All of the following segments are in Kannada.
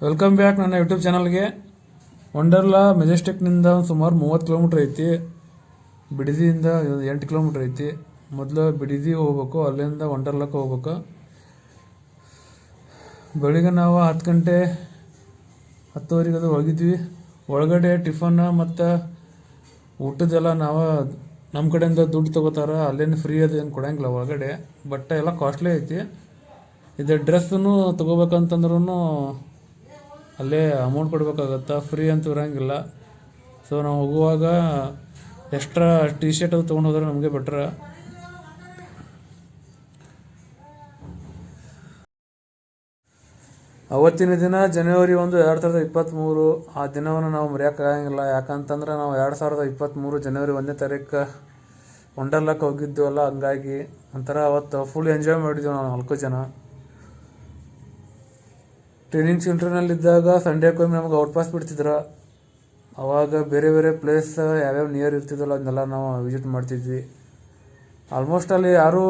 ವೆಲ್ಕಮ್ ಬ್ಯಾಕ್ ನನ್ನ ಯೂಟ್ಯೂಬ್ ಚಾನಲ್ಗೆ. ವಂಡರ್ಲಾ ಮೆಜೆಸ್ಟಿಕ್ನಿಂದ ಸುಮಾರು 30 ಕಿಲೋಮೀಟ್ರ್ ಐತಿ. ಬಿಡದಿಯಿಂದ 8 ಕಿಲೋಮೀಟ್ರ್ ಐತಿ. ಮೊದಲು ಬಿಡದಿ ಹೋಗ್ಬೇಕು, ಅಲ್ಲಿಂದ ವಂಡರ್ಲಾಕ್ಕೆ ಹೋಗ್ಬೇಕು. ಬೆಳಿಗ್ಗೆ ನಾವು 10 ಗಂಟೆ 10:30 ಅದು ಹೋಗಿದ್ವಿ. ಒಳಗಡೆ ಟಿಫನ್ ಮತ್ತು ಊಟದ್ದೆಲ್ಲ ನಾವು ನಮ್ಮ ಕಡೆಯಿಂದ ದುಡ್ಡು ತೊಗೋತಾರೆ. ಅಲ್ಲೇನು ಫ್ರೀ ಅದು ಏನು ಕೊಡೋಂಗಿಲ್ಲ ಒಳಗಡೆ. ಬಟ್ಟೆ ಎಲ್ಲ ಕಾಸ್ಟ್ಲಿ ಐತಿ. ಇದು ಡ್ರೆಸ್ಸನ್ನು ತೊಗೋಬೇಕಂತಂದ್ರೂ ಅಲ್ಲೇ ಅಮೌಂಟ್ ಕೊಡಬೇಕಾಗತ್ತೆ, ಫ್ರೀ ಅಂತೂ ಇರೋಂಗಿಲ್ಲ. ಸೊ ನಾವು ಹೋಗುವಾಗ ಎಕ್ಸ್ಟ್ರಾ ಟಿ ಶರ್ಟ್ ಅದು ತೊಗೊಂಡು ಹೋದ್ರೆ ನಮಗೆ ಬೆಟ್ರ. ಅವತ್ತಿನ ದಿನ ಜನವರಿ 1, 2023. ಆ ದಿನವನ್ನು ನಾವು ಮರೆಯೋಕ್ಕಾಗಂಗಿಲ್ಲ. ಯಾಕಂತಂದ್ರೆ ನಾವು 2023 ಜನವರಿ 1ನೇ ತಾರೀಕು ವಂಡರ್ಲಾಕ್ಕೆ ಹೋಗಿದ್ದೀವಲ್ಲ, ಹಂಗಾಗಿ ಒಂಥರ ಅವತ್ತು ಫುಲ್ ಎಂಜಾಯ್ ಮಾಡಿದ್ವಿ ನಾವು 4 ಜನ. ಟ್ರೈನಿಂಗ್ ಸೆಂಟ್ರ್ನಲ್ಲಿದ್ದಾಗ ಸಂಡೇಕ್ಕೊಮ್ಮೆ ನಮ್ಗೆ ಔಟ್ ಪಾಸ್ ಬಿಡ್ತಿದ್ರು. ಅವಾಗ ಬೇರೆ ಬೇರೆ ಪ್ಲೇಸ್ ಯಾವ್ಯಾವ ನಿಯರ್ ಇರ್ತಿದ್ವಲ್ಲ ಅದನ್ನೆಲ್ಲ ನಾವು ವಿಸಿಟ್ ಮಾಡ್ತಿದ್ವಿ. ಆಲ್ಮೋಸ್ಟ್ ಅಲ್ಲಿ ಯಾರೂ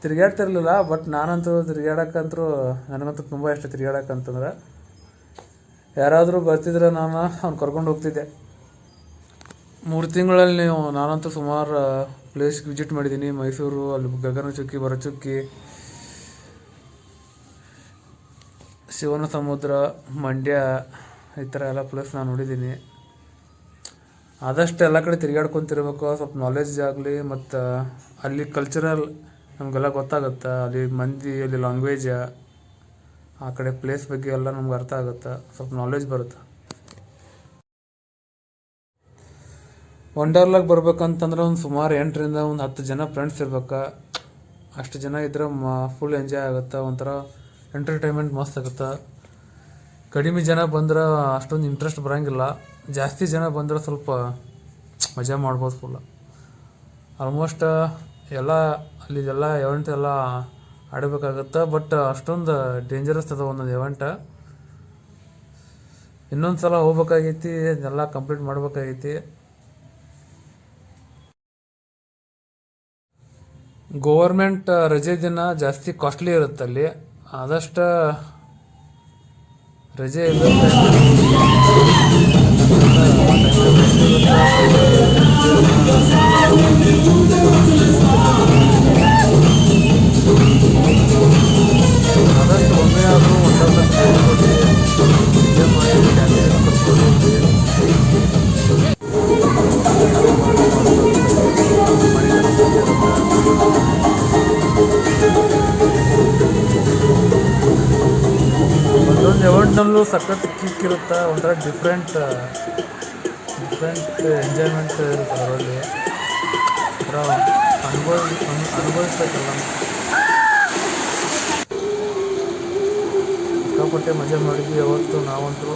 ತಿರುಗಾಡ್ತಿರ್ಲಿಲ್ಲ, ಬಟ್ ನಾನಂತೂ ತಿರುಗಾಡಕ್ಕಂತೂ ನನಗಂತೂ ತುಂಬ ಇಷ್ಟ. ತಿರುಗಾಡಕ್ಕಂತಂದ್ರೆ ಯಾರಾದರೂ ಬರ್ತಿದ್ರೆ ನಾನು ಅವ್ನು ಕರ್ಕೊಂಡು ಹೋಗ್ತಿದ್ದೆ. 3 ತಿಂಗಳಲ್ಲಿ ನಾನಂತೂ ಸುಮಾರು ಪ್ಲೇಸ್ ವಿಸಿಟ್ ಮಾಡಿದ್ದೀನಿ. ಮೈಸೂರು, ಅಲ್ಲಿ ಗಗನಚುಕ್ಕಿ, ಭರಚುಕ್ಕಿ, ಶಿವನ ಸಮುದ್ರ, ಮಂಡ್ಯ, ಈ ಥರ ಎಲ್ಲ ಪ್ಲೇಸ್ ನಾನು ನೋಡಿದ್ದೀನಿ. ಆದಷ್ಟು ಎಲ್ಲ ಕಡೆ ತಿರುಗಾಡ್ಕೊತಿರ್ಬೇಕು, ಸ್ವಲ್ಪ ನಾಲೆಜ್ ಆಗಲಿ. ಮತ್ತು ಅಲ್ಲಿ ಕಲ್ಚರಲ್ ನಮಗೆಲ್ಲ ಗೊತ್ತಾಗುತ್ತೆ. ಅಲ್ಲಿ ಮಂದಿ, ಅಲ್ಲಿ ಲ್ಯಾಂಗ್ವೇಜ, ಆ ಕಡೆ ಪ್ಲೇಸ್ ಬಗ್ಗೆ ಎಲ್ಲ ನಮ್ಗೆ ಅರ್ಥ ಆಗುತ್ತೆ, ಸ್ವಲ್ಪ ನಾಲೆಜ್ ಬರುತ್ತೆ. ವಂಡರ್ಲಾಗೆ ಬರ್ಬೇಕಂತಂದ್ರೆ ಒಂದು ಸುಮಾರು 8ರಿಂದ 10 ಜನ ಫ್ರೆಂಡ್ಸ್ ಇರ್ಬೇಕು. ಅಷ್ಟು ಜನ ಇದ್ರೆ ಫುಲ್ ಎಂಜಾಯ್ ಆಗುತ್ತೆ. ಒಂಥರ ಎಂಟರ್ಟೈನ್ಮೆಂಟ್ ಮಸ್ತ್ ಆಗುತ್ತೆ. ಕಡಿಮೆ ಜನ ಬಂದ್ರೆ ಅಷ್ಟೊಂದು ಇಂಟ್ರೆಸ್ಟ್ ಬರೋಂಗಿಲ್ಲ. ಜಾಸ್ತಿ ಜನ ಬಂದ್ರೆ ಸ್ವಲ್ಪ ಮಜಾ ಮಾಡ್ಬೋದು ಫುಲ್ಲ. ಆಲ್ಮೋಸ್ಟ್ ಎಲ್ಲ ಅಲ್ಲಿದೆಲ್ಲ ಎವೆಂಟ್ ಎಲ್ಲ ಆಡಬೇಕಾಗತ್ತೆ. ಬಟ್ ಅಷ್ಟೊಂದು ಡೇಂಜರಸ್ ಅದ ಒಂದೊಂದು ಎವೆಂಟ. ಇನ್ನೊಂದು ಸಲ ಹೋಗ್ಬೇಕಾಗೈತಿ, ಇದೆಲ್ಲ ಕಂಪ್ಲೀಟ್ ಮಾಡ್ಬೇಕಾಗೈತಿ. ಗೌರ್ಮೆಂಟ್ ರಜೆ ದಿನ ಜಾಸ್ತಿ ಕಾಸ್ಟ್ಲಿ ಇರುತ್ತೆ ಅಲ್ಲಿ. ಆದಷ್ಟು ರಜೆ ಇಲ್ಲದ ಆದಷ್ಟು ಒಮ್ಮೆ ಆದರೂ ಒಂದೊಂದು ಎವೆಂಟ್ನಲ್ಲೂ ಸಖತ್ ಕಿಕ್ ಇರುತ್ತೆ. ಒಂಥರ ಡಿಫ್ರೆಂಟ್ ಎಂಜಾಯ್ಮೆಂಟ್ ಇರುತ್ತೆ ಅದರಲ್ಲಿ. ಒಂಥರ ಅನುಭವಿಸ್ಬೇಕಲ್ಲ. ಸಿಕ್ಕಾಪಟ್ಟೆ ಮಜಾ ಮಾಡಿದ್ವಿ ಅವತ್ತು ನಾವಂತೂ.